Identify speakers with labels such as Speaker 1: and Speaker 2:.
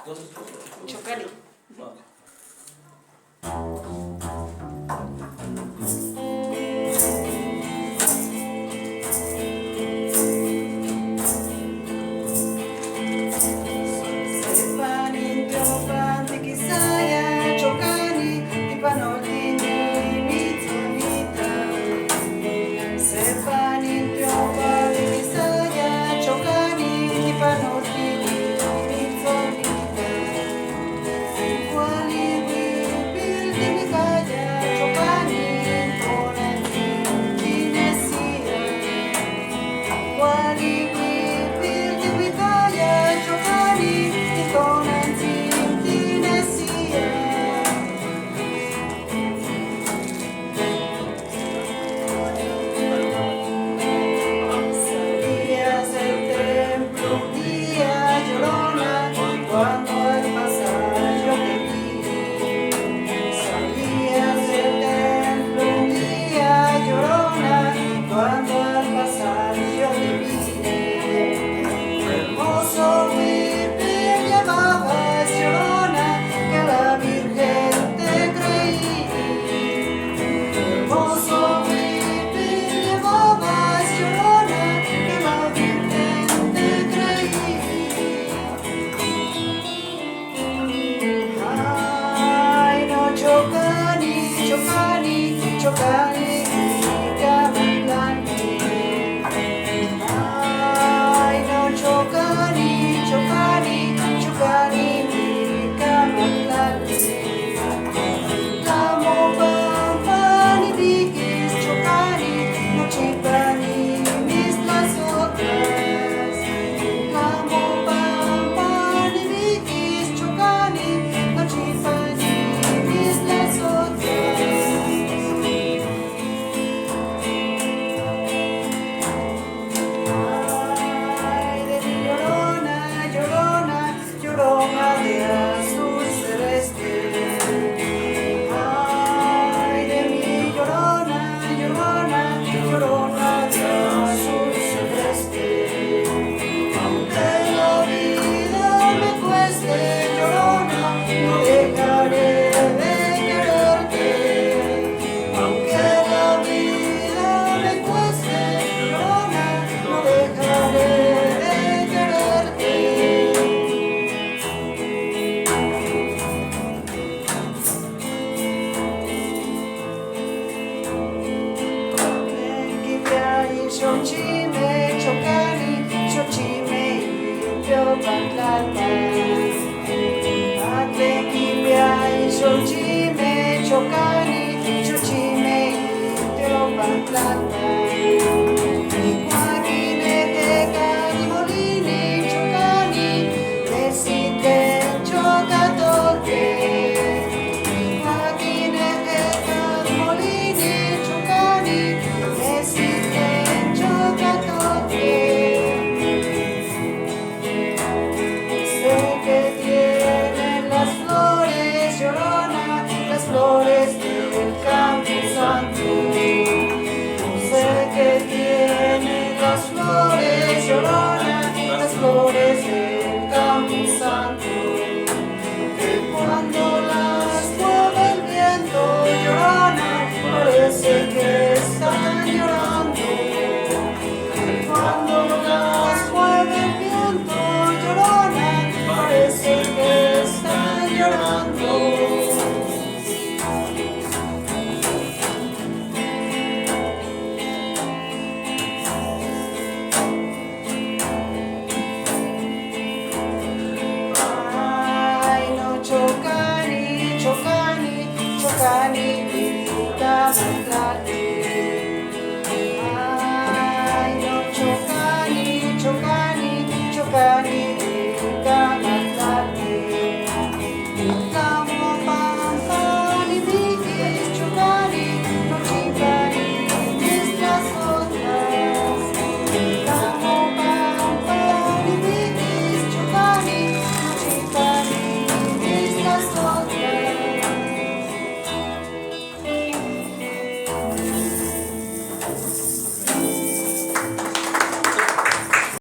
Speaker 1: Chocari. Sepani tiopan tikisaya chocani tipanolini mitzonita. Sepani tiopan tikisaya chocani tipanolini mitzonita. Kuali pildi mikaya chocani tonanti kinesia. Kuali pildi mikaya chocani tonanti kinesia. Salías del templo un día llorona cuando al pasar yo te vi. Salías del templo un día llorona cuando al pasar yo te vi. Hermoso huipil llevabas llorona que la Virgen te creí. Hermoso huipil llevabas llorona que la Virgen te creí. Ay, no chocani, chocani, chocani, caminante. Ay, no chocani, chocani, chocani, caminante. Lamo pampani bigis chocani, no chipani mis las otras. Lamo pampani bigis chocani, no chipani mis las otras. Ay, de mi llorona, llorona, llorona de azul celeste. Ay, de mi llorona, llorona, llorona de azul celeste. Aunque la vida me cueste, llorona, no dejaré de quererte. Aunque la vida me cueste, llorona, no dejaré de quererte. Xochime, chocani, xochime, yo pantlata. Atlekipia y xochime.